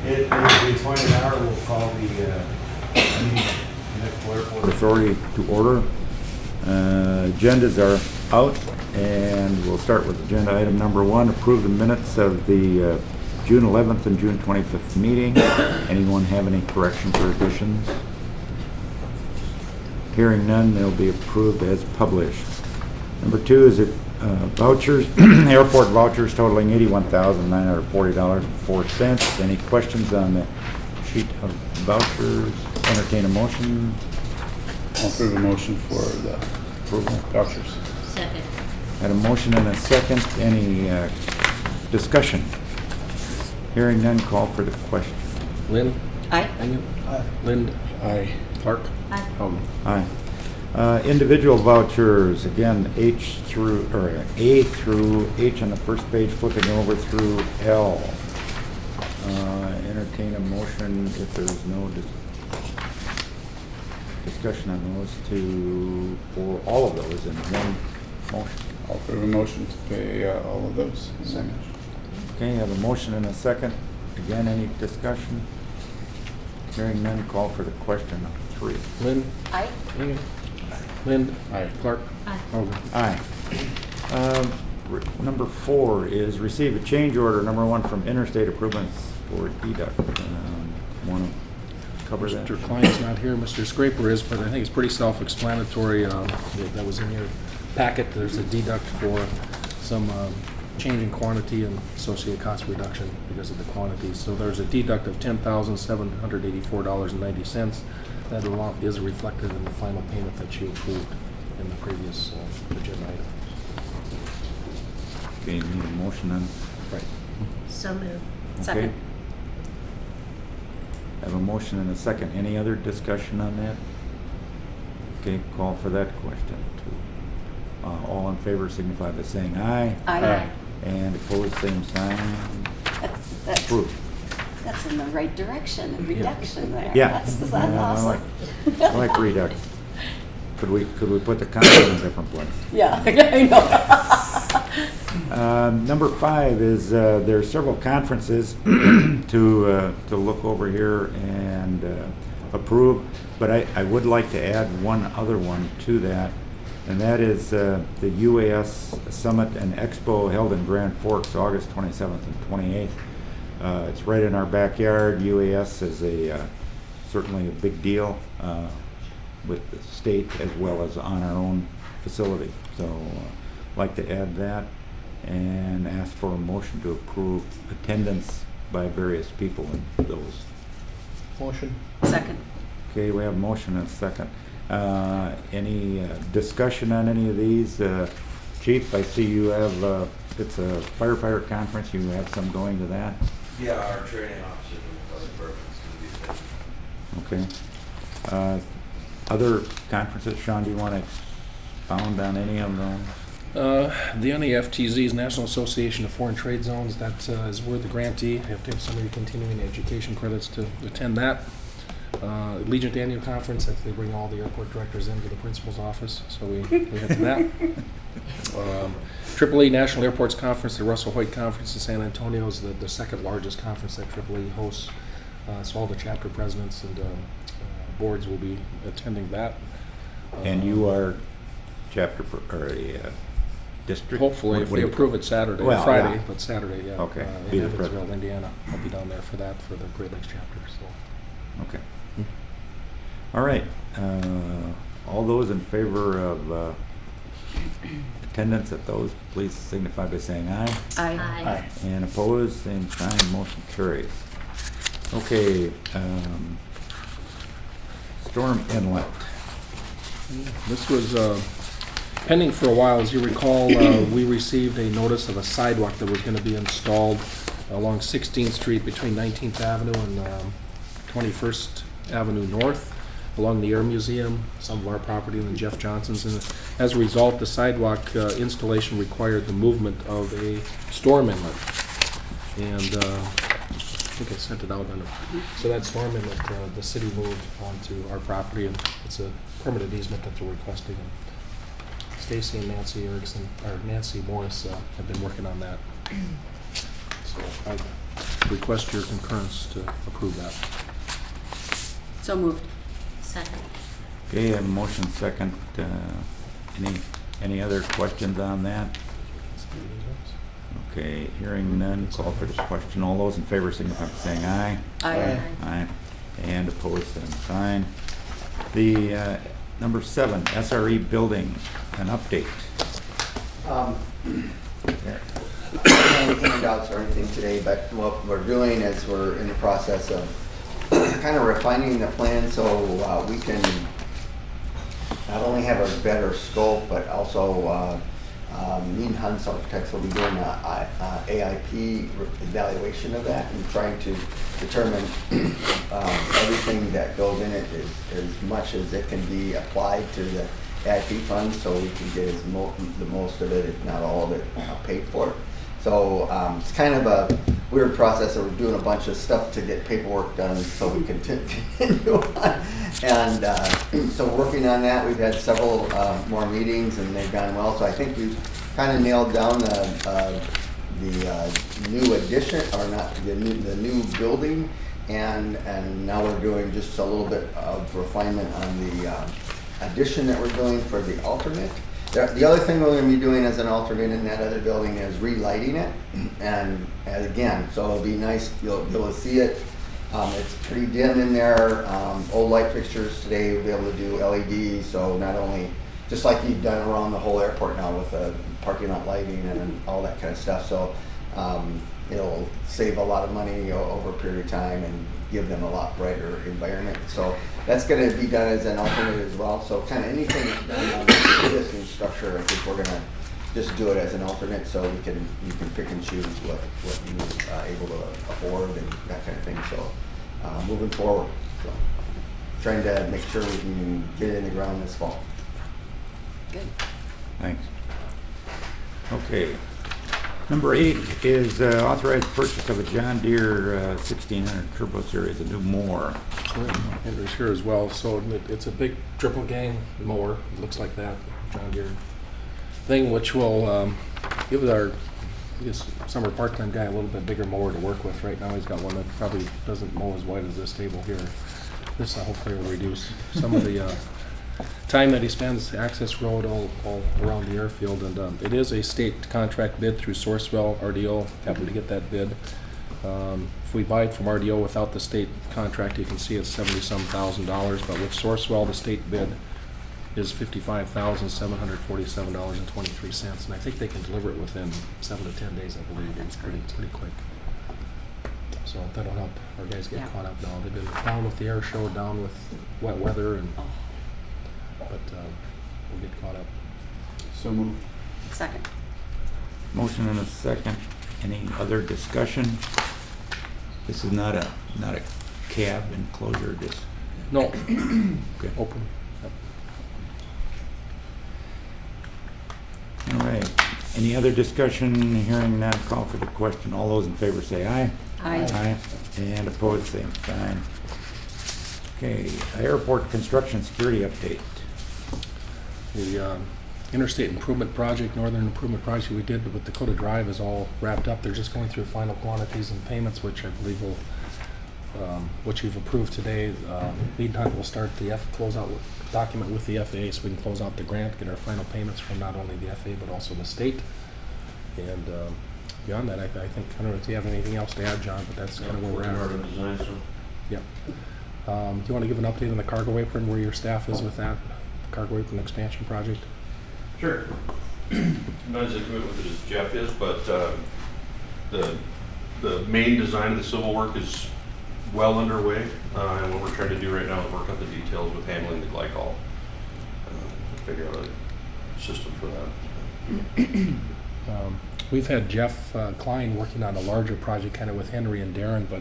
At the appointed hour, we'll call the Municipal Airport Authority to order. Agendas are out, and we'll start with agenda item number 1, approve the minutes of the June 11th and June 25th meeting. Anyone have any corrections or additions? Hearing none, they'll be approved as published. Number 2 is vouchers, airport vouchers totaling $81,940.04. Any questions on the sheet of vouchers? Entertain a motion. I'll approve a motion for the Approval. vouchers. Second. Had a motion and a second. Any discussion? Hearing none, call for the question. Lynn? Aye. Anya? Aye. Lind? Aye. Clark? Aye. Houghton. Aye. Individual vouchers, again, A through H on the first page, flipping over through L. Entertain a motion if there's no discussion on those for all of those in one motion. I'll approve a motion to pay all of those. Second. Okay, I have a motion and a second. Again, any discussion? Hearing none, call for the question. 3. Lynn? Aye. Anya? Lind? Aye. Clark? Aye. Houghton. Aye. Number 4 is receive a change order, number 1, from Interstate Improvements for deduct. Want to cover that? Mr. Klein's not here, Mr. Scraper is, but I think it's pretty self-explanatory. That was in your packet. There's a deduct for some change in quantity and associated cost reduction because of the quantities. So there's a deduct of $10,784.90. That amount is reflected in the final payment that you approved in the previous agenda item. Okay, need a motion then? Right. So moved. Okay. Second. Have a motion and a second. Any other discussion on that? Okay, call for that question too. All in favor signify by saying aye. Aye. And opposed, same sign. Approved. That's in the right direction, a reduction there. Yeah. That's Yeah, I awesome. I like redux. Could we put the comment in a different place? Yeah, I know. Number 5 is there are several conferences to look over here and approve, but I would like to add one other one to that, and that is the UAS Summit and Expo held in Grand Forks, August 27th and 28th. It's right in our backyard. UAS is certainly a big deal with the state as well as on our own facility. So I'd like to add that and ask for a motion to approve attendance by various people in those. Motion. Second. Okay, we have a motion and a second. Any discussion on any of these? Chief, I see you have, it's a firefighter conference, you have some going to that? Yeah, our training officers and other programs can be there. Okay. Other conferences, Sean, do you want to expound on any of them? The NAFTZ's National Association of Foreign Trade Zones, that is where the grantee. You have to have somebody continuing education credits to attend that. Allegiant Annual Conference, they bring all the airport directors into the principal's office, so we head to that. AAA National Airports Conference, the Russell Hoyt Conference in San Antonio is the second largest conference that AAA hosts. So all the chapter presidents and boards will be attending that. And you are chapter or a district? Hopefully, if What we do you- approve it Saturday, Well, Friday, yeah. but Saturday, yeah. Okay. In Be the Evansville, president. Indiana. I'll be down there for that, for the Great Lakes chapter, so. Okay. All right. All those in favor of attendance at those, please signify by saying aye. Aye. And opposed, same sign, motion carries. Okay, storm inlet. This was pending for a while. As you recall, we received a notice of a sidewalk that was going to be installed along 16th Street between 19th Avenue and 21st Avenue North, along the Air Museum, some of our property, and then Jeff Johnson's. And as a result, the sidewalk installation required the movement of a storm inlet. And I think I sent it out on it. So that storm inlet, the city moved onto our property, and it's a permanent easement that they're requesting. And Stacy and Nancy Erickson, or Nancy Morris, have been working on that. So request your concurrence to approve that. So moved. Second. Okay, a motion second. Any other questions on that? Okay, hearing none, call for the question. All those in favor signify by saying aye. Aye. Aye. And opposed, same sign. The number 7, SRE building, an update. There. I don't have any handouts or anything today, but what we're doing is we're in the process of kind of refining the plan so we can not only have a better scope, but also me and Hans Architects will be doing a AIP evaluation of that and trying to determine everything that goes in it as much as it can be applied to the AIP funds so we can get the most of it, if not all of it, paid for. So it's kind of a weird process of doing a bunch of stuff to get paperwork done so we can continue on. And so working on that, we've had several more meetings and they've gone well. So I think we've kind of nailed down the new addition, or not, the new building. And now we're doing just a little bit of refinement on the addition that we're doing for the alternate. The other thing we're going to be doing as an alternate in that other building is relighting it, and again, so it'll be nice, you'll be able to see it. It's pretty dim in there. Old light fixtures today will be able to do LED, so not only, just like you've done around the whole airport now with the parking lot lighting and all that kind of stuff, so it'll save a lot of money over a period of time and give them a lot brighter environment. So that's going to be done as an alternate as well. So kind of anything that's done on the existing structure, I think we're going to just do it as an alternate, so you can pick and choose what you're able to afford and that kind of thing. So moving forward, so trying to make sure we can get it in the ground this fall. Good. Thanks. Okay. Number 8 is authorized purchase of a John Deere 1600 Turbo Series, a new mower. Andrew's here as well, so it's a big triple gang mower, it looks like that, John Deere thing, which will give our, I guess, summer part-time guy a little bit bigger mower to work with. Right now he's got one that probably doesn't mow as wide as this table here. This hopefully will reduce some of the time that he spends access road all around the airfield. And it is a state contract bid through Sourcewell RDO. Happy to get that bid. If we buy it from RDO without the state contract, you can see it's $70-some thousand, but with Sourcewell, the state bid is $55,747.23, and I think they can deliver it within 7 to 10 days, I believe. That's pretty quick. So that'll help our guys get Yeah. caught up now. They've been down with the air show, down with wet weather, and Oh, but we'll get caught up. So moved. second. Motion and a second. Any other discussion? This is not a cab enclosure, just No, okay. open. Yep. All right. Any other discussion? Hearing none, call for the question. All those in favor say aye. Aye. Aye. And opposed, same sign. Okay, airport construction security update. The interstate improvement project, northern improvement project we did with Dakota Drive is all wrapped up. They're just going through final quantities and payments, which I believe will, what you've approved today. Lead Hunt will start the closeout document with the FAA so we can close out the grant, get our final payments from not only the FAA but also the state. And beyond that, I think, I don't know if you have anything else to add, John, but that's kind of where we're at. Yep. Do you want to give an update on the cargo apron, where your staff is with that cargo apron expansion project? Sure. Not as intimate with it as Jeff is, but the main design of the civil work is well underway, and what we're trying to do right now is work out the details with handling the glycol, figure out a system for that. We've had Jeff Klein working on a larger project kind of with Henry and Darren, but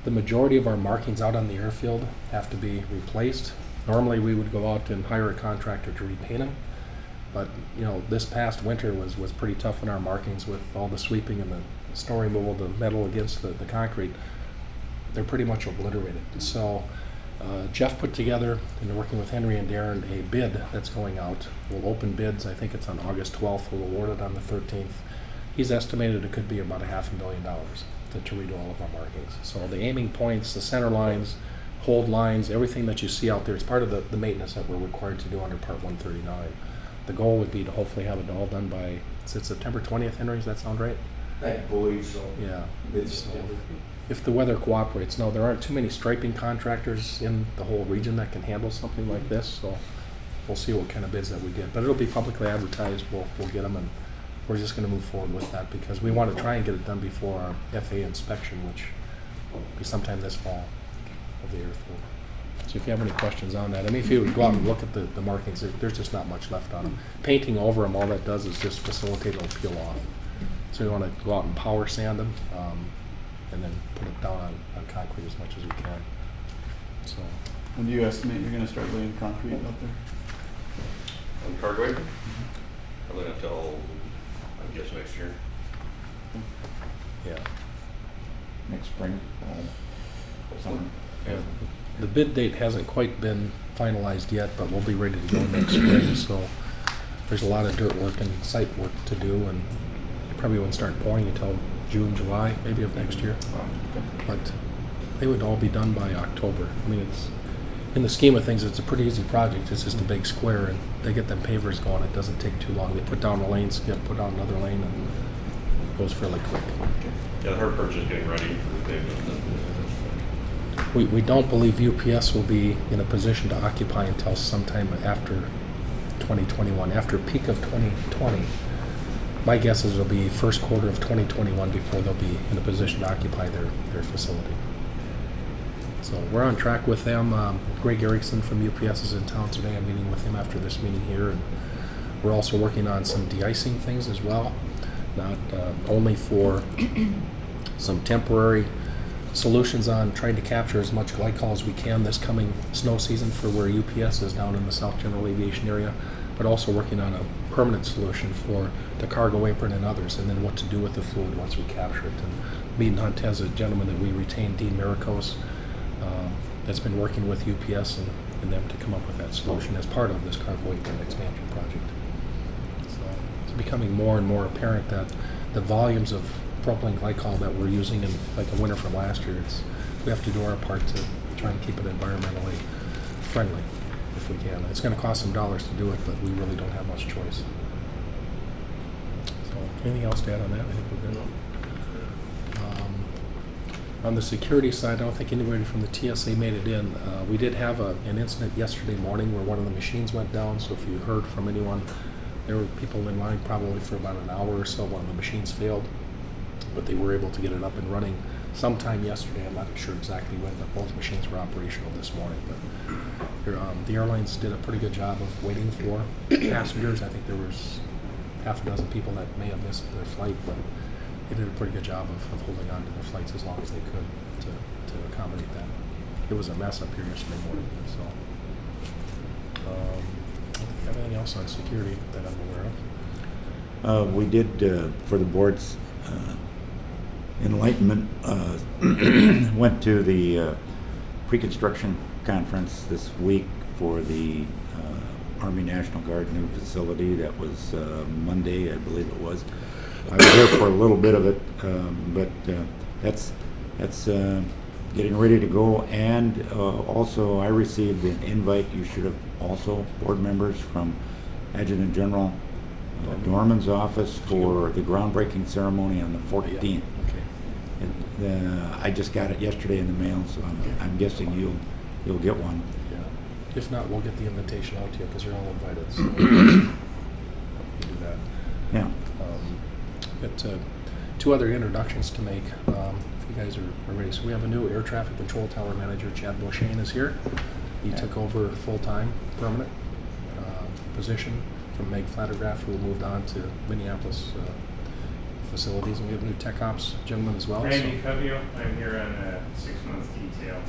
the majority of our markings out on the airfield have to be replaced. Normally we would go out and hire a contractor to repaint them, but you know, this past winter was pretty tough on our markings with all the sweeping and the snow removal, the metal against the concrete. They're pretty much obliterated. So Jeff put together, and working with Henry and Darren, a bid that's going out. We'll open bids, I think it's on August 12th, we'll award it on the 13th. He's estimated it could be about $500,000 to redo all of our markings. So the aiming points, the center lines, hold lines, everything that you see out there is part of the maintenance that we're required to do under Part 139. The goal would be to hopefully have it all done by, is it September 20th, Henry? Does that sound right? I believe so. Yeah. It's, If the weather cooperates. No, there aren't too many striping contractors in the whole region that can handle something like this, so we'll see what kind of bids that we get. But it'll be publicly advertised, we'll get them, and we're just gonna move forward with that because we want to try and get it done before our FAA inspection, which will be sometime this fall of the airfield. So if you have any questions on that, I mean, if you go out and look at the markings, there's just not much left on them. Painting over them, all that does is just facilitate them to peel off. So we want to go out and power sand them, and then put it down on concrete as much as we can. So, When do you estimate you're gonna start laying concrete out there? On Cartway? Probably not till, I guess, next year. yeah. Next spring, summer. Yeah. The bid date hasn't quite been finalized yet, but we'll be ready to go next spring, so there's a lot of dirt work and site work to do, and you probably won't start pouring until June, July, maybe of next year. But they would all be done by October. I mean, it's, in the scheme of things, it's a pretty easy project. It's just a big square, and they get them pavers going. It doesn't take too long. They put down a lane, skip, put down another lane, and it goes fairly quick. Yeah, the hard part is getting ready for the pavement. We don't believe UPS will be in a position to occupy until sometime after 2021, after peak of 2020. My guess is it'll be first quarter of 2021 before they'll be in a position to occupy their facility. So we're on track with them. Greg Erickson from UPS is in town today. I'm meeting with him after this meeting here. And we're also working on some de-icing things as well, not only for some temporary solutions on trying to capture as much glycol as we can this coming snow season for where UPS is down in the South General Aviation area, but also working on a permanent solution for the cargo apron and others, and then what to do with the fluid once we capture it. And Mead and Hunt has a gentleman that we retained, Dean Maricos, that's been working with UPS and them to come up with that solution as part of this cargo apron expansion project. So it's becoming more and more apparent that the volumes of propylene glycol that we're using in like a winter from last year, we have to do our part to try and keep it environmentally friendly if we can. It's going to cost some dollars to do it, but we really don't have much choice. So anything else to add on that? I think we're good. On the security side, I don't think anybody from the TSA made it in. We did have an incident yesterday morning where one of the machines went down, so if you heard from anyone, there were people in line probably for about an hour or so. One of the machines failed, but they were able to get it up and running sometime yesterday. I'm not sure exactly when, but both machines were operational this morning. But the airlines did a pretty good job of waiting for passengers. I think there was half a dozen people that may have missed their flight, but they did a pretty good job of holding on to their flights as long as they could to accommodate that. It was a mess up here yesterday morning. So I don't think I have anything else on security that I'm aware of. We did, for the board's enlightenment, went to the pre-construction conference this week for the Army National Guard new facility. That was Monday, I believe it was. I was there for a little bit of it, but that's getting ready to go. And also, I received an invite. You should have also, board members, from Adjutant General Dorman's office for the groundbreaking ceremony on the 14th. Yeah. Okay. And, I just got it yesterday in the mail, so I'm guessing you'll get one. Yeah. If not, we'll get the invitation out to you because you're all invited. So we can do that. Yeah. Got two other introductions to make. If you guys are ready, so we have a new air traffic control tower manager. Chad Beauchesne is here. He took over full-time, permanent position from Meg Flattergraph, who moved on to Minneapolis facilities, and we have a new tech ops gentleman as well. Randy Covio, I'm here on a 6-month detail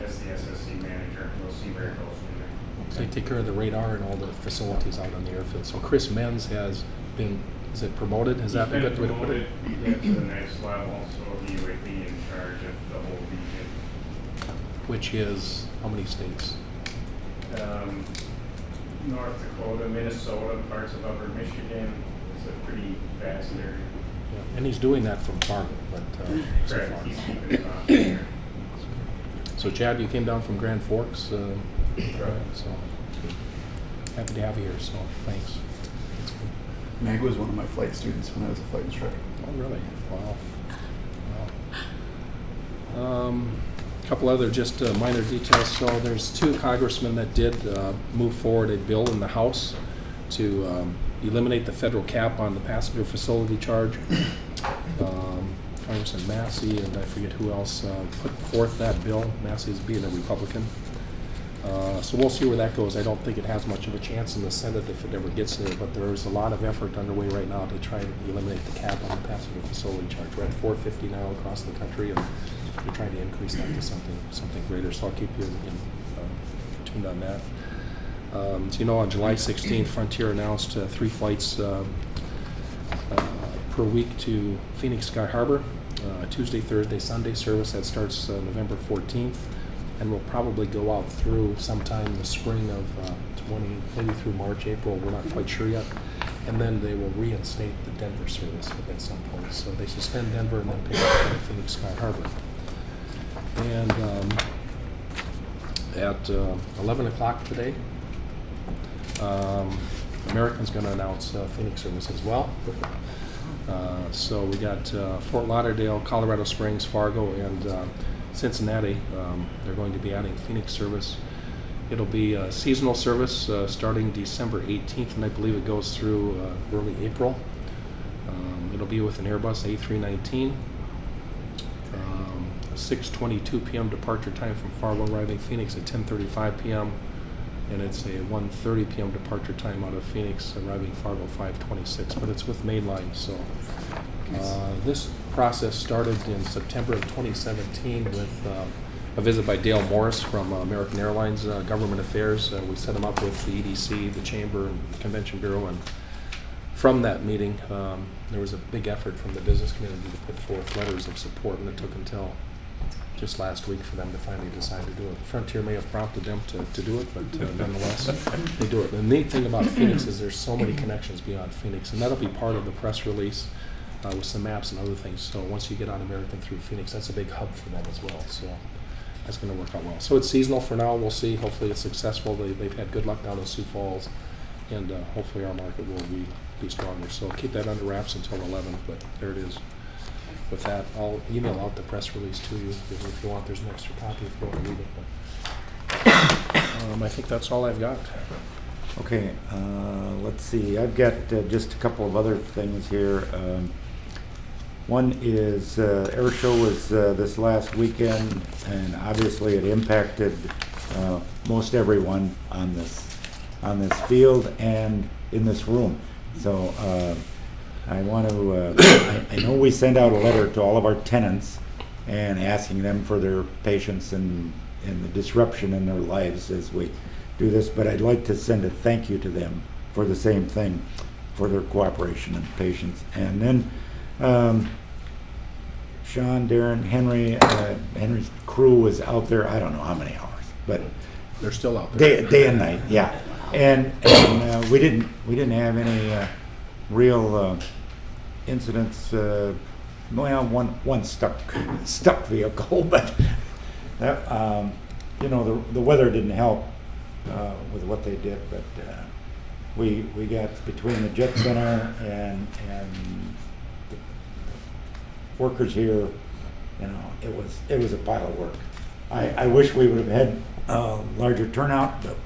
as the SSC manager. We'll see where it goes from there. So they take care of the radar and all the facilities out on the airfield. So Chris Menz has been, is it promoted? Has that been a good way to put it? He's been promoted to the next level, so he would be in charge of the whole region. Which is how many states? North Dakota, Minnesota, parts of Upper Michigan. It's a pretty vast area. And he's doing that from Fargo, but so Correct, far. he's keeping it on here. So Chad, you came down from Grand Forks, so happy to have you here, so thanks. Meg was one of my flight students when I was a flight instructor. Oh, really? Wow. Couple other just minor details. So there's two congressmen that did move forward a bill in the House to eliminate the federal cap on the passenger facility charge. Congressman Massey and I forget who else put forth that bill. Massey's being a Republican. So we'll see where that goes. I don't think it has much of a chance in the Senate if it ever gets there, but there is a lot of effort underway right now to try and eliminate the cap on the passenger facility charge. We're at $4.50 now across the country, and we're trying to increase that to something greater. So I'll keep you tuned on that. So you know, on July 16th, Frontier announced 3 flights per week to Phoenix Sky Harbor. Tuesday, Thursday, Sunday service that starts November 14th. And we'll probably go out through sometime in the spring of maybe through March, April, we're not quite sure yet. And then they will reinstate the Denver service at some point. So they suspend Denver and then pick up Phoenix Sky Harbor. And at 11 o'clock today, American's going to announce Phoenix service as well. So we got Fort Lauderdale, Colorado Springs, Fargo, and Cincinnati. They're going to be adding Phoenix service. It'll be a seasonal service starting December 18th, and I believe it goes through early April. It'll be with an Airbus A319. 6:22 p.m. departure time from Fargo, arriving Phoenix at 10:35 p.m. And it's a 1:30 p.m. departure time out of Phoenix, arriving Fargo 5:26. But it's with mainline, so this process started in September of 2017 with a visit by Dale Morris from American Airlines Government Affairs. We set him up with the EDC, the Chamber, and Convention Bureau, and from that meeting, there was a big effort from the business community to put forth letters of support, and it took until just last week for them to finally decide to do it. Frontier may have prompted them to do it, but nonetheless, they do it. The neat thing about Phoenix is there's so many connections beyond Phoenix, and that'll be part of the press release with some maps and other things. So once you get on American through Phoenix, that's a big hub for them as well. So that's going to work out well. So it's seasonal for now. We'll see. Hopefully it's successful. They've had good luck down in Sioux Falls, and hopefully our market will be stronger. So keep that under wraps until 11, but there it is. With that, I'll email out the press release to you if you want. There's an extra copy if you want to read it. But I think that's all I've got. Okay, let's see. I've got just a couple of other things here. One is Air Show was this last weekend, and obviously it impacted most everyone on this field and in this room. So I want to. I know we send out a letter to all of our tenants and asking them for their patience and the disruption in their lives as we do this. But I'd like to send a thank you to them for the same thing, for their cooperation and patience. And then Sean, Darren, Henry's crew was out there. I don't know how many hours, but They're still out there. day and night. Yeah, and we didn't have any real incidents. Well, one stuck vehicle, but that, the weather didn't help with what they did. But we got between the Jet Center and the workers here, it was a pile of work. I wish we would have had a larger turnout, but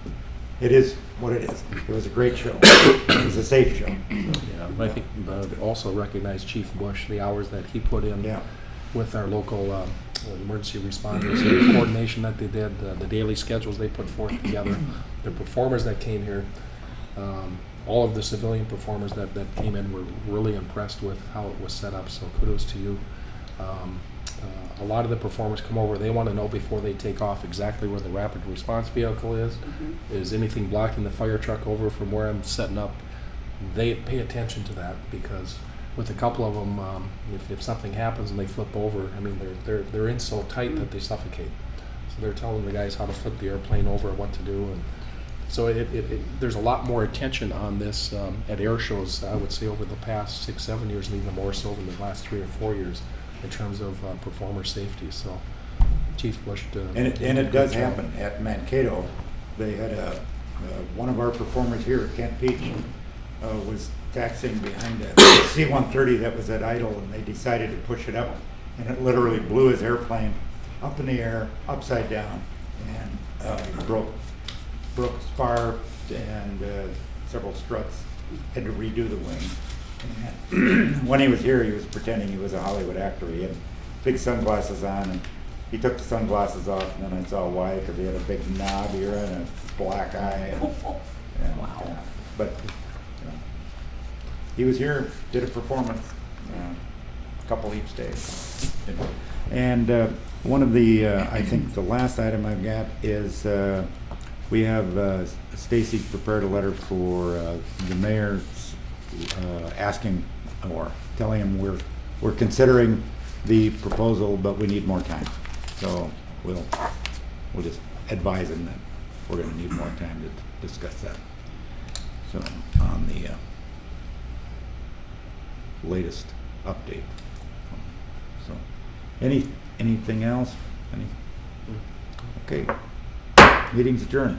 it is what it is. It was a great show. It was a safe show. Yeah, I think also recognize Chief Bush, the hours that he put in with our local emergency responders, the coordination that they did, the daily schedules they put forth together, the performers that came here, all of the civilian performers that came in were really impressed with how it was set up, so kudos to you. A lot of the performers come over, they want to know before they take off exactly where the rapid response vehicle is. Mm-hmm. Is anything blocking the fire truck over from where I'm setting up? They pay attention to that because with a couple of them, if something happens and they flip over, I mean, they're in so tight that they suffocate. So they're telling the guys how to flip the airplane over, what to do, and So there's a lot more attention on this at air shows, I would say, over the past 6, 7 years, and even more so over the last 3 or 4 years in terms of performer safety. So Chief Bush. And it does happen at Mankato. They had one of our performers here, Kent Peach, was taxiing behind a C-130 that was at idle, and they decided to push it up, and it literally blew his airplane up in the air, upside down, and broke a spar and several struts. Had to redo the wing. And when he was here, he was pretending he was a Hollywood actor. He had big sunglasses on, and he took the sunglasses off, and then I saw why, because he had a big knob here and a black eye. And, but you know, he was here, did a performance, a couple each day. And one of the, I think the last item I've got is we have Stacy prepared a letter for the mayor asking or telling him we're considering the proposal, but we need more time. So we'll just advise him that we're going to need more time to discuss that. So on the latest update. So anything else? Okay. Meeting's adjourned.